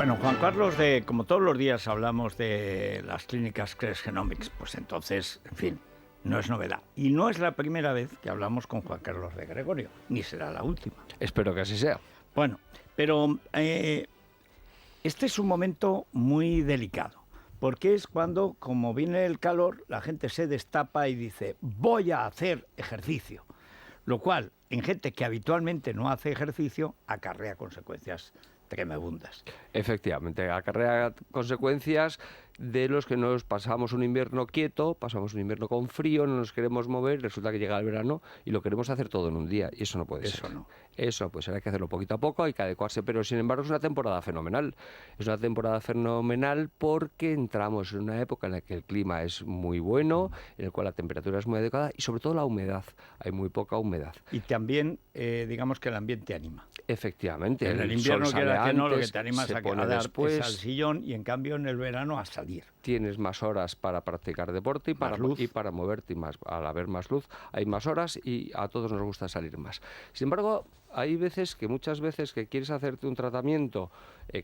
Bueno, Juan Carlos, como todos los días hablamos de las clínicas Cres Genomics, pues entonces, en fin, no es novedad. Y no es la primera vez que hablamos con Juan Carlos de Gregorio, ni será la última. Espero que así sea. Bueno, pero este es un momento muy delicado, porque es cuando, como viene el calor, la gente se destapa y dice, voy a hacer ejercicio, lo cual, en gente que habitualmente no hace ejercicio, acarrea consecuencias tremebundas. Efectivamente, acarrea consecuencias de los que nos pasamos un invierno quieto, pasamos un invierno con frío, no nos queremos mover, resulta que llega el verano y lo queremos hacer todo en un día, y eso no puede ser. Eso no puede ser, hay que hacerlo poquito a poco, hay que adecuarse, pero sin embargo es una temporada fenomenal. Es una temporada fenomenal porque entramos en una época en la que el clima es muy bueno, en el cual la temperatura es muy adecuada y sobre todo la humedad, hay muy poca humedad. Y también, digamos que el ambiente anima. Efectivamente. En el invierno, sol quiera que no, lo que antes, te animas se a pone quedar después, es al sillón, y en cambio en el verano a salir. Tienes más horas para practicar deporte y para moverte, y más, al haber más luz hay más horas y a todos nos gusta salir más. Sin embargo, hay muchas veces que quieres hacerte un tratamiento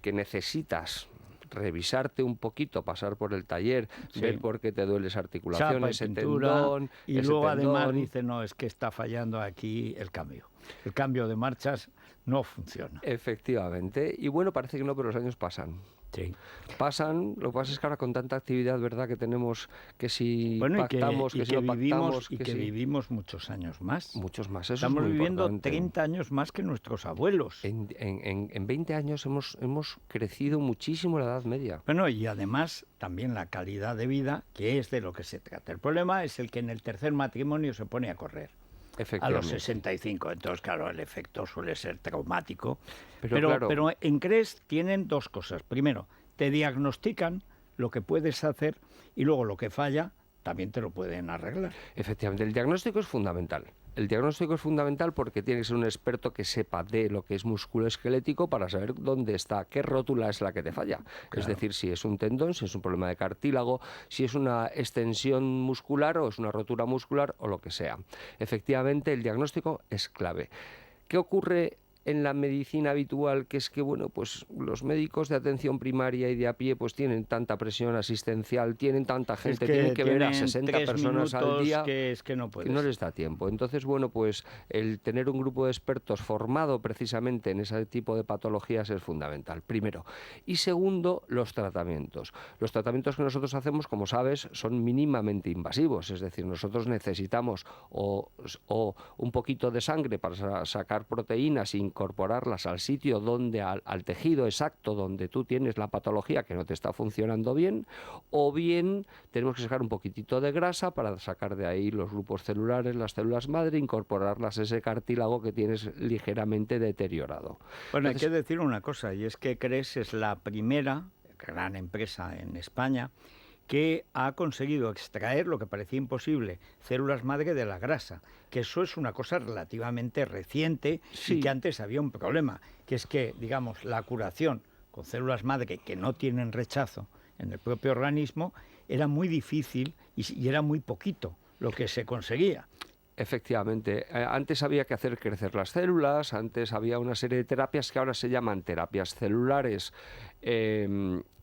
que necesitas revisarte un poquito, pasar por el taller, ver por qué te duele esa articulación, chapa, ese pintura, tendón, y ese luego tendón. además dice, no, es que está fallando aquí el cambio. El cambio de marchas no funciona. Efectivamente. Y bueno, parece que no, pero los años pasan. Sí. Pasan, lo que pasa es que ahora con tanta actividad, ¿verdad?, que tenemos, que si pactamos, que si no pactamos... Y que vivimos muchos años más. Muchos más, eso Estamos es muy viviendo importante. 30 años más que nuestros abuelos. En 20 años hemos crecido muchísimo la edad media. Bueno, y además también la calidad de vida, que es de lo que se trata. El problema es el que en el tercer matrimonio se pone a correr. A los 65, entonces claro, el efecto suele ser traumático. Pero en CRES tienen dos cosas. Primero, te diagnostican lo que puedes hacer y luego lo que falla también te lo pueden arreglar. Efectivamente, el diagnóstico es fundamental. El diagnóstico es fundamental porque tiene que ser un experto que sepa de lo que es musculoesquelético para saber dónde está, qué rótula es la que te falla. Claro. Es decir, si es un tendón, si es un problema de cartílago, si es una extensión muscular o es una rotura muscular o lo que sea. Efectivamente, el diagnóstico es clave. ¿Qué ocurre en la medicina habitual? Que es que, bueno, pues los médicos de atención primaria y de a pie pues tienen tanta presión asistencial, tienen tanta gente, tienen que ver a 60 personas al día que no les da tiempo. Entonces, bueno, pues el tener un grupo de expertos formado precisamente en ese tipo de patologías es fundamental, primero. Y segundo, los tratamientos. Los tratamientos que nosotros hacemos, como sabes, son mínimamente invasivos, es decir, nosotros necesitamos o un poquito de sangre para sacar proteínas y incorporarlas al sitio donde, al tejido exacto donde tú tienes la patología que no te está funcionando bien, o bien tenemos que sacar un poquitito de grasa para sacar de ahí los grupos celulares, las células madre, incorporarlas a ese cartílago que tienes ligeramente deteriorado. Bueno, hay que decir una cosa, y es que CRES es la primera gran empresa en España que ha conseguido extraer lo que parecía imposible, células madre de la grasa, que eso es una cosa relativamente reciente, sí. Y que antes había un problema, que es que, digamos, la curación con células madre que no tienen rechazo en el propio organismo era muy difícil y era muy poquito lo que se conseguía. Efectivamente, antes había que hacer crecer las células, antes había una serie de terapias que ahora se llaman terapias celulares,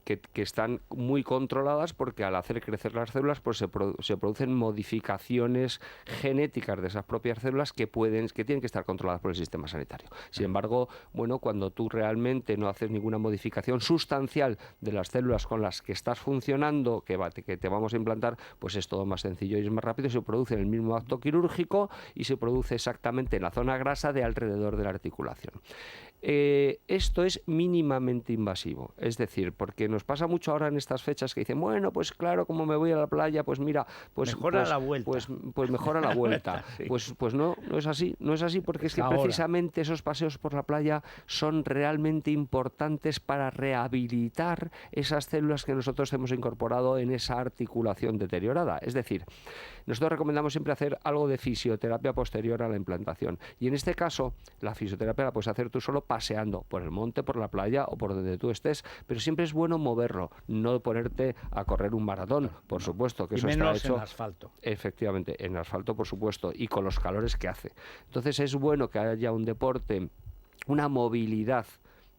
que están muy controladas porque al hacer crecer las células pues se producen modificaciones genéticas de esas propias células que tienen que estar controladas por el sistema sanitario. Sin embargo, bueno, cuando tú realmente no haces ninguna modificación sustancial de las células con las que estás funcionando, que te vamos a implantar, pues es todo más sencillo y es más rápido, se produce en el mismo acto quirúrgico y se produce exactamente en la zona grasa de alrededor de la articulación. Esto es mínimamente invasivo, es decir, porque nos pasa mucho ahora en estas fechas que dicen, bueno, pues claro, como me voy a la playa, pues mira, pues mejora la vuelta. Pues mejora la vuelta. Sí. Pues no es así, porque es que precisamente esos paseos por la playa son realmente importantes para rehabilitar esas células que nosotros hemos incorporado en esa articulación deteriorada. Es decir, nosotros recomendamos siempre hacer algo de fisioterapia posterior a la implantación. Y en este caso, la fisioterapia la puedes hacer tú solo paseando por el monte, por la playa o por donde tú estés, pero siempre es bueno moverlo, no ponerte a correr un maratón, por supuesto, que eso está hecho. Y menos en asfalto. Efectivamente, en asfalto, por supuesto, y con los calores que hace. Entonces es bueno que haya un deporte, una movilidad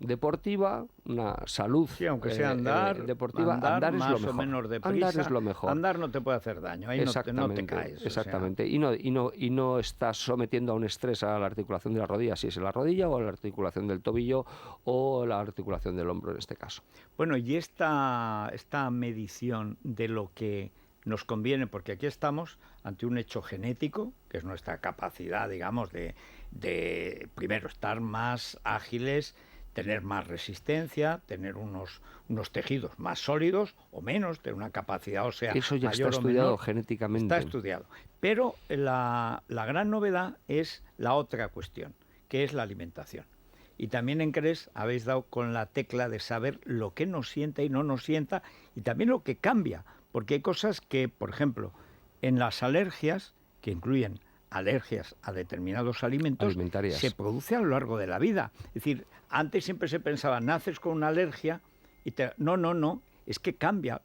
deportiva, una salud Sí, aunque sea andar, deportiva, andar es más lo o mejor. menos Andar deprisa. es lo mejor. Andar no te puede hacer daño, ahí no te caes. Exactamente. Y no estás sometiendo a un estrés a la articulación de la rodilla, si es en la rodilla o a la articulación del tobillo o la articulación del hombro en este caso. Bueno, y esta medición de lo que nos conviene, porque aquí estamos ante un hecho genético, que es nuestra capacidad, digamos, de primero estar más ágiles, tener más resistencia, tener unos tejidos más sólidos o menos, tener una capacidad ósea Eso ya está mayor o estudiado menor. genéticamente. Está estudiado. Pero la gran novedad es la otra cuestión, que es la alimentación. Y también en CRES habéis dado con la tecla de saber lo que nos sienta y no nos sienta, y también lo que cambia, porque hay cosas que, por ejemplo, en las alergias, que incluyen alergias a determinados alimentos, Alimentarias. se produce a lo largo de la vida. Es decir, antes siempre se pensaba, naces con una alergia, y no, es que cambia,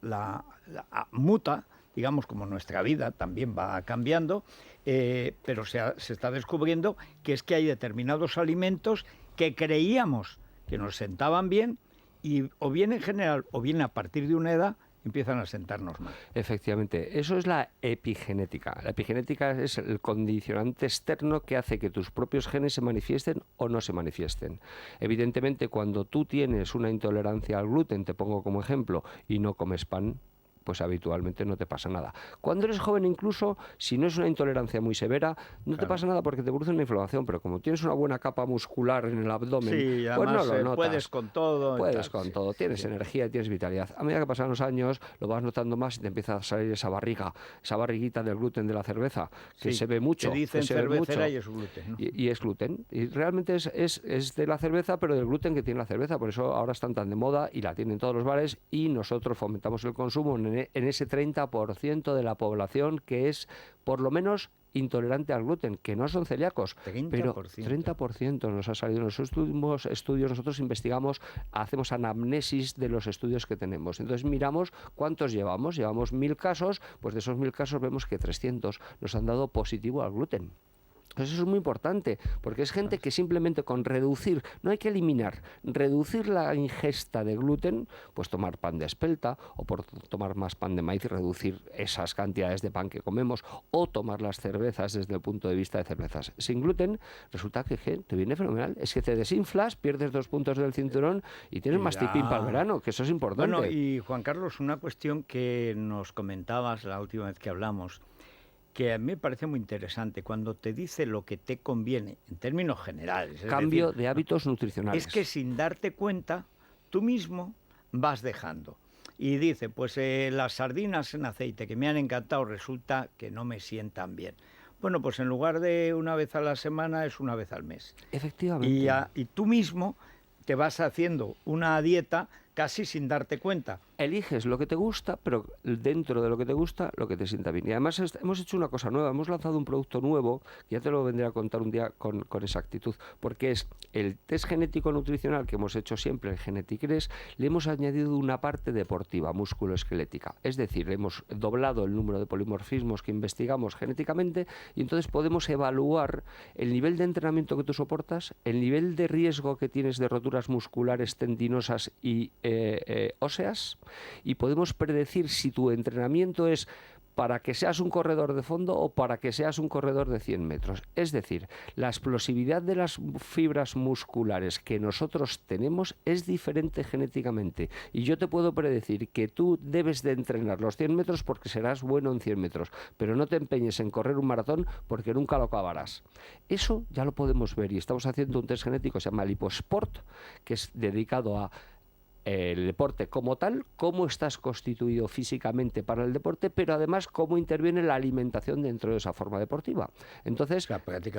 muta, digamos, como nuestra vida también va cambiando, pero se está descubriendo que es que hay determinados alimentos que creíamos que nos sentaban bien y o bien en general o bien a partir de una edad empiezan a sentarnos mal. Efectivamente, eso es la epigenética. La epigenética es el condicionante externo que hace que tus propios genes se manifiesten o no se manifiesten. Evidentemente, cuando tú tienes una intolerancia al gluten, te pongo como ejemplo, y no comes pan, pues habitualmente no te pasa nada. Cuando eres joven incluso, si no es una intolerancia muy severa, no te pasa nada porque te produce una inflamación, pero como tienes una buena capa muscular en el abdomen, Sí, pues no además, lo notas. puedes con todo. Puedes con todo, tienes energía y tienes vitalidad. A medida que pasan los años, lo vas notando más y te empieza a salir esa barriga, esa barriguita del gluten de la cerveza, que se ve mucho. Que dicen se ve cervecera mucho. y es gluten, ¿no? Y es gluten. Y realmente es de la cerveza, pero del gluten que tiene la cerveza. Por eso ahora están tan de moda y la tienen todos los bares y nosotros fomentamos el consumo en ese 30% de la población que es por lo menos intolerante al gluten, que no son celíacos, 30%. pero 30% nos ha salido en los últimos estudios. Nosotros investigamos, hacemos anamnesis de los estudios que tenemos. Entonces miramos cuántos llevamos. Llevamos 1000 casos, pues de esos 1000 casos vemos que 300 nos han dado positivo al gluten. Entonces eso es muy importante, porque es gente que simplemente con reducir, no hay que eliminar, reducir la ingesta de gluten, pues tomar pan de espelta o por tomar más pan de maíz y reducir esas cantidades de pan que comemos o tomar las cervezas desde el punto de vista de cervezas sin gluten, resulta que te viene fenomenal. Es que te desinflas, pierdes 2 puntos del cinturón y tienes más tipín para el verano, que eso es importante. Bueno, y Juan Carlos, una cuestión que nos comentabas la última vez que hablamos, que a mí me parece muy interesante, cuando te dice lo que te conviene, en términos generales. Cambio de hábitos nutricionales. Es que sin darte cuenta, tú mismo vas dejando. Y dice, pues las sardinas en aceite, que me han encantado, resulta que no me sientan bien. Bueno, pues en lugar de una vez a la semana, es una vez al mes. Efectivamente. Y tú mismo te vas haciendo una dieta casi sin darte cuenta. Eliges lo que te gusta, pero dentro de lo que te gusta, lo que te sienta bien. Y además hemos hecho una cosa nueva, hemos lanzado un producto nuevo, que ya te lo vendré a contar un día con exactitud, porque es el test genético nutricional que hemos hecho siempre, el Geneticres, le hemos añadido una parte deportiva, musculoesquelética. Es decir, hemos doblado el número de polimorfismos que investigamos genéticamente y entonces podemos evaluar el nivel de entrenamiento que tú soportas, el nivel de riesgo que tienes de roturas musculares, tendinosas y óseas, y podemos predecir si tu entrenamiento es para que seas un corredor de fondo o para que seas un corredor de 100 metros. Es decir, la explosividad de las fibras musculares que nosotros tenemos es diferente genéticamente. Y yo te puedo predecir que tú debes de entrenar los 100 metros porque serás bueno en 100 metros, pero no te empeñes en correr un maratón porque nunca lo acabarás. Eso ya lo podemos ver y estamos haciendo un test genético que se llama Liposport, que es dedicado a el deporte como tal, cómo estás constituido físicamente para el deporte, pero además cómo interviene la alimentación dentro de esa forma deportiva. Entonces,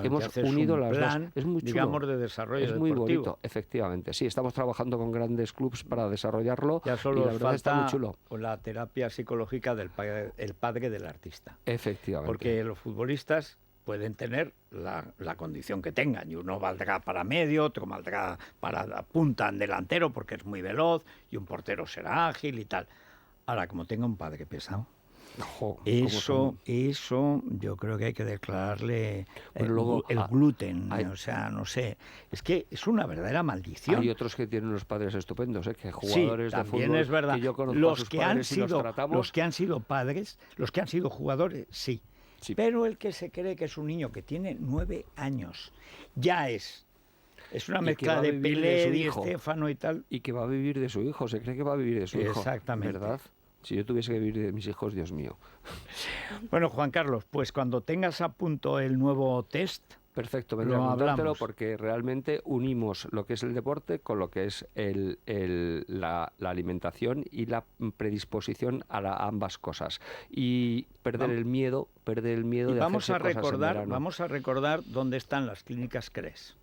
hemos unido las dos. Es muy chulo, digamos, de desarrollo es muy deportivo. bonito, efectivamente. Sí, estamos trabajando con grandes clubs para desarrollarlo. Ya solo y la verdad está muy chulo. La terapia psicológica del padre del artista. Efectivamente. Porque los futbolistas pueden tener la condición que tengan, y uno valdrá para medio, otro valdrá para punta en delantero porque es muy veloz, y un portero será ágil y tal. Ahora, como tenga un padre pesado, Ojo, ¿cómo Eso, son? eso yo creo que hay que declararle Bueno, luego el gluten, hay, o sea, no sé. Es que es una verdadera maldición. hay otros que tienen unos padres estupendos, ¿eh? Que Sí, jugadores de también es fútbol verdad. que yo conozco a Los sus que han padres y los sido, los tratamos. que han sido padres, los que han sido jugadores, sí. Sí, Pero el que se cree que es un niño que tiene 9 años, ya es una y que va mezcla a de vivir de Pelé, su Di hijo. Stéfano y tal. Y que va a vivir de su hijo, se cree que va a vivir de su hijo, Exactamente. ¿verdad? Si yo tuviese que vivir de mis hijos, Dios mío. Bueno, Juan Carlos, pues cuando tengas a punto el nuevo test, Perfecto, vendré a lo contártelo hablamos. porque realmente unimos lo que es el deporte con lo que es la alimentación y la predisposición a ambas cosas. Y perder Vam- el miedo Y de hacerse cosas en verano. vamos a recordar dónde están las clínicas CRES.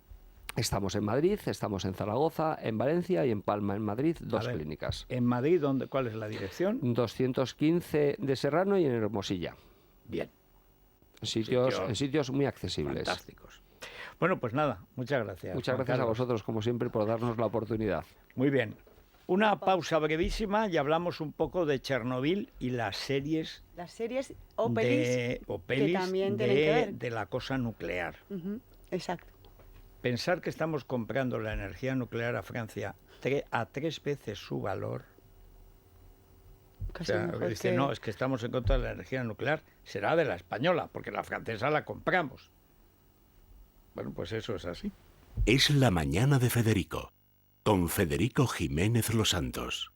Estamos en Madrid, estamos en Zaragoza, en Valencia y en Palma, en Madrid, A dos ver, clínicas. en Madrid, ¿cuál es la dirección? 215 de Serrano y en Hermosilla. Bien, En sitios muy accesibles. fantásticos. Bueno, pues nada, muchas gracias. Muchas Juan gracias a Carlos. vosotros, como siempre, por darnos la oportunidad. Muy bien. Una pausa brevísima y hablamos un poco de Chernobyl y las series Las series o pelis, pelis que también tienen que ver. de la cosa nuclear. Ujú, exacto. Pensar que estamos comprando la energía nuclear a Francia a 3 veces su valor. O Casi sea, mejor dice, que- no, es que estamos en contra de la energía nuclear, será de la española, porque la francesa la compramos. Bueno, pues eso es así. Es la mañana de Federico, con Federico Jiménez Los Santos.